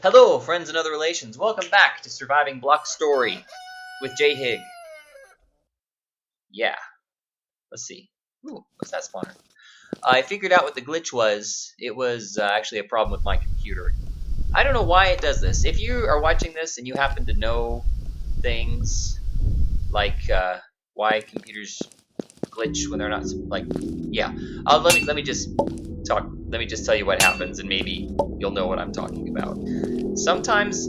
Hello, friends and other relations. Welcome back to Surviving Block Story with J-Hig. Yeah, let's see. Ooh, what's that spawner? I figured out what the glitch was. It was actually a problem with my computer. I don't know why it does this. If you are watching this and you happen to know things like why computers glitch when they're not let me just talk. Let me just tell you what happens, and maybe you'll know what I'm talking about. Sometimes,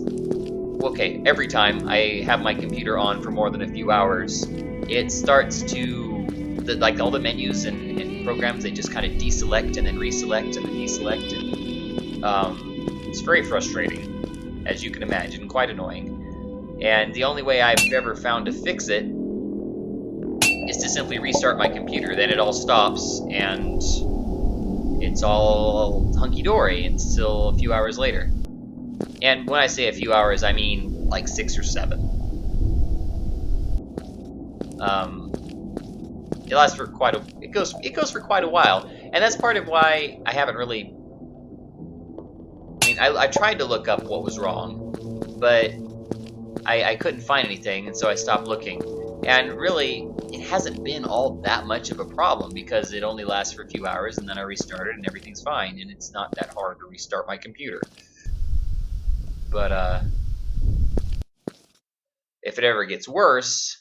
okay, every time I have my computer on for more than a few hours, it starts to, like all the menus and programs, they just kind of deselect and then reselect and then deselect. And, it's very frustrating, as you can imagine, quite annoying. And the only way I've ever found to fix it is to simply restart my computer. Then it all stops and it's all hunky-dory until a few hours later. And when I say a few hours, I mean like 6 or 7. It lasts for it goes for quite a while, and that's part of why I haven't really. I mean, I tried to look up what was wrong, but I couldn't find anything, and so I stopped looking. And really, it hasn't been all that much of a problem because it only lasts for a few hours, and then I restarted, and everything's fine, and it's not that hard to restart my computer. But if it ever gets worse,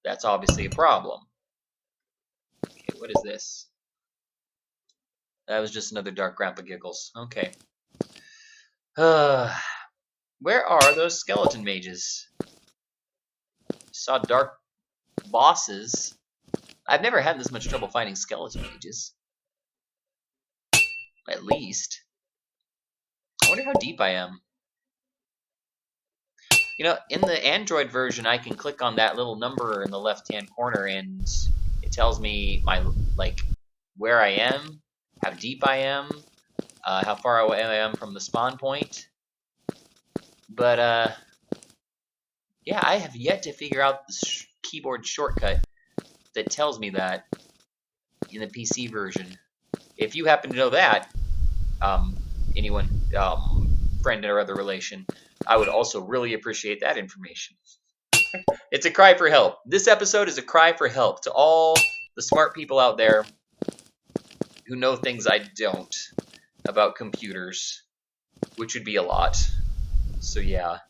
that's obviously a problem. Okay, what is this? That was just another Dark Grandpa Giggles. Okay. Where are those skeleton mages? Saw dark bosses. I've never had this much trouble finding skeleton mages. At least. I wonder how deep I am. You know, in the Android version, I can click on that little number in the left-hand corner, and it tells me where I am, how deep I am, how far away I am from the spawn point. But yeah, I have yet to figure out the keyboard shortcut that tells me that in the PC version. If you happen to know that, anyone, friend or other relation, I would also really appreciate that information. It's a cry for help. This episode is a cry for help to all the smart people out there who know things I don't about computers, which would be a lot. So yeah.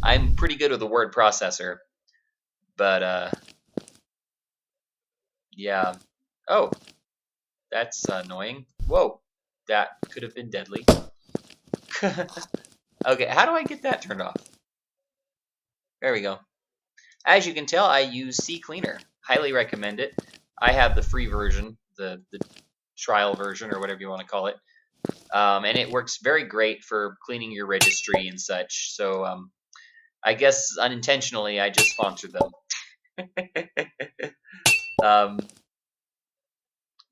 I'm pretty good with the word processor, but yeah. Oh, that's annoying. Whoa, that could have been deadly. Okay, how do I get that turned off? There we go. As you can tell, I use CCleaner. Highly recommend it. I have the free version, the trial version, or whatever you want to call it. And it works very great for cleaning your registry and such. So I guess unintentionally, I just sponsored them.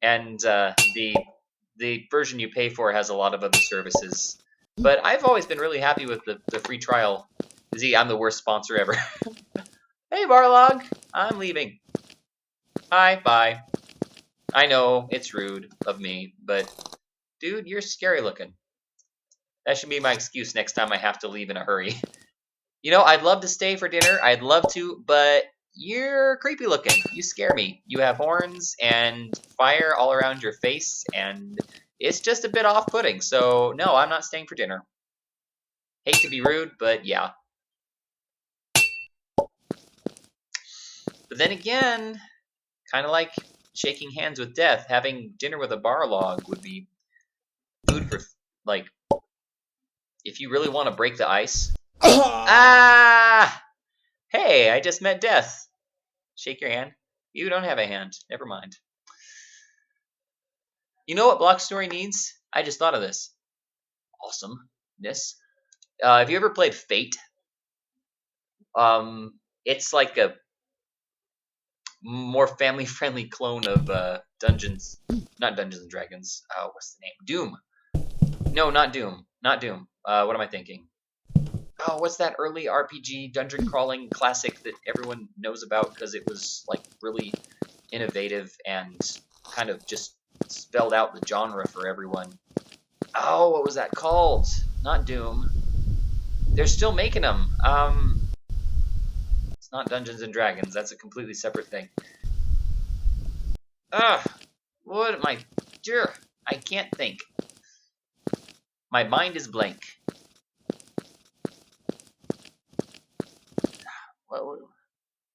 And the version you pay for has a lot of other services. But I've always been really happy with the free trial. See, I'm the worst sponsor ever. Hey, Barlog, I'm leaving. Hi, bye. I know, it's rude of me, but dude, you're scary looking. That should be my excuse next time I have to leave in a hurry. You know, I'd love to stay for dinner. I'd love to, but you're creepy looking. You scare me. You have horns and fire all around your face, and it's just a bit off-putting. So, no, I'm not staying for dinner. Hate to be rude, but yeah. But then again, kind of like shaking hands with death, having dinner with a Barlog would be food for, like, if you really want to break the ice. Ah! Hey, I just met death. Shake your hand. You don't have a hand. Never mind. You know what Block Story needs? I just thought of this. Awesomeness. Have you ever played Fate? It's like a more family-friendly clone of not Dungeons and Dragons. What's the name? Doom. No, not Doom. Not Doom. What am I thinking? Oh, what's that early RPG dungeon crawling classic that everyone knows about because it was like really innovative and kind of just spelled out the genre for everyone. Oh, what was that called? Not Doom. They're still making them. It's not Dungeons and Dragons. That's a completely separate thing. What am I? I can't think. My mind is blank. Well,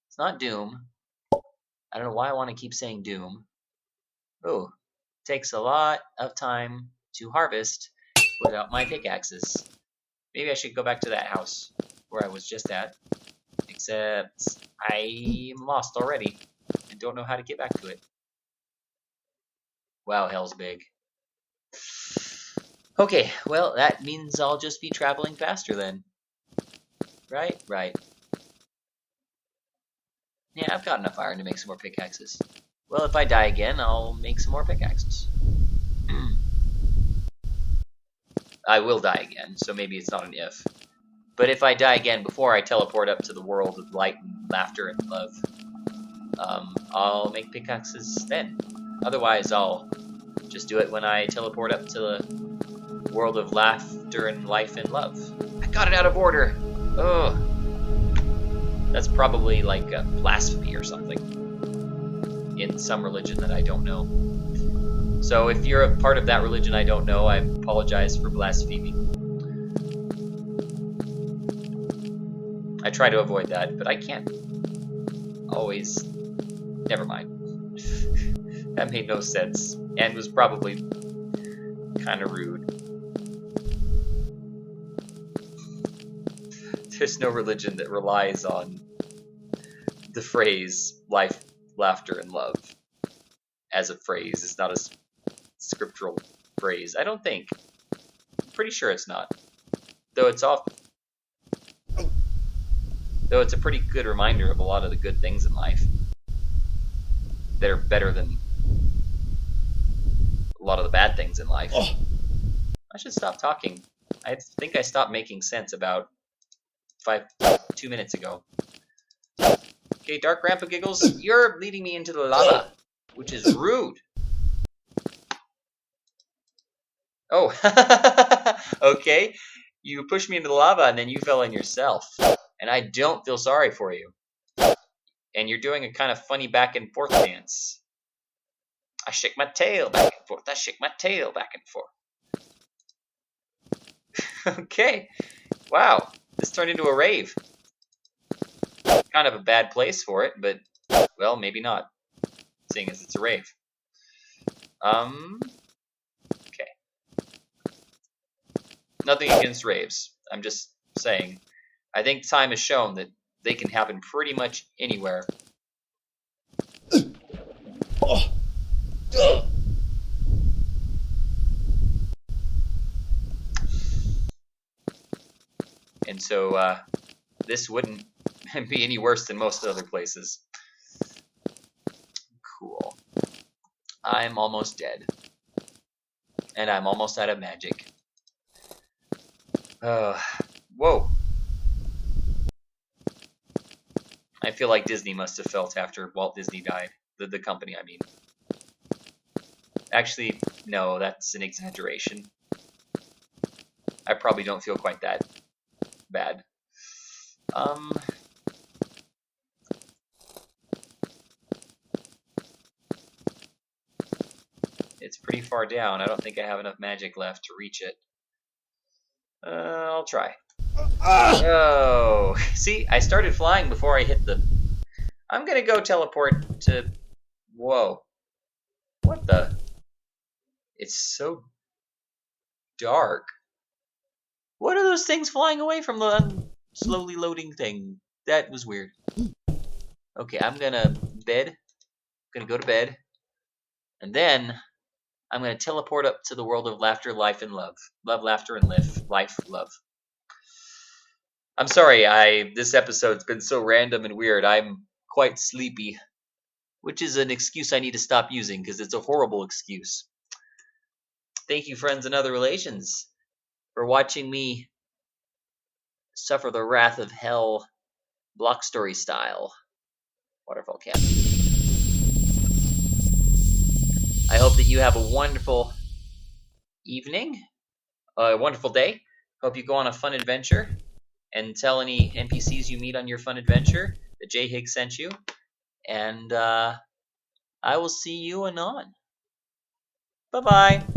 it's not Doom. I don't know why I want to keep saying Doom. Oh, takes a lot of time to harvest without my pickaxes. Maybe I should go back to that house where I was just at. Except I'm lost already and don't know how to get back to it. Wow, hell's big. Okay, well, that means I'll just be traveling faster then. Right? Right. Yeah, I've got enough iron to make some more pickaxes. Well, if I die again, I'll make some more pickaxes. I will die again, so maybe it's not an if. But if I die again before I teleport up to the world of light and laughter and love, I'll make pickaxes then. Otherwise, I'll just do it when I teleport up to the world of laughter and life and love. I got it out of order. Ugh. That's probably like a blasphemy or something in some religion that I don't know. So if you're a part of that religion I don't know, I apologize for blaspheming. I try to avoid that, but I can't always. Never mind. That made no sense and was probably kind of rude. There's no religion that relies on the phrase life, laughter, and love as a phrase. It's not a scriptural phrase. I don't think. I'm pretty sure it's not. Though it's a pretty good reminder of a lot of the good things in life that are better than a lot of the bad things in life. Oh. I should stop talking. I think I stopped making sense about 2 minutes ago. Okay, Dark Grandpa Giggles, you're leading me into the lava, which is rude. Oh, okay. You pushed me into the lava and then you fell in yourself. And I don't feel sorry for you. And you're doing a kind of funny back and forth dance. I shake my tail back and forth. I shake my tail back and forth. Okay. Wow. This turned into a rave. Kind of a bad place for it, but, well, maybe not. Seeing as it's a rave. Okay. Nothing against raves. I'm just saying. I think time has shown that they can happen pretty much anywhere. And so, this wouldn't be any worse than most other places. Cool. I'm almost dead. And I'm almost out of magic. Whoa. I feel like Disney must have felt after Walt Disney died. The company, I mean. Actually, no, that's an exaggeration. I probably don't feel quite that bad. It's pretty far down. I don't think I have enough magic left to reach it. I'll try. Oh, see, I started flying before I hit the... I'm gonna go teleport to... Whoa. What the... It's so dark. What are those things flying away from the slowly loading thing? That was weird. Okay, I'm gonna go to bed. And then I'm gonna teleport up to the world of laughter, life, and love. Love, laughter, and life, love. I'm sorry, this episode's been so random and weird. I'm quite sleepy, which is an excuse I need to stop using because it's a horrible excuse. Thank you, friends and other relations, for watching me suffer the wrath of hell, block story style. Waterfall Cabin. I hope that you have a wonderful evening, a wonderful day. Hope you go on a fun adventure and tell any NPCs you meet on your fun adventure that J-Hig sent you. And I will see you anon. Bye bye.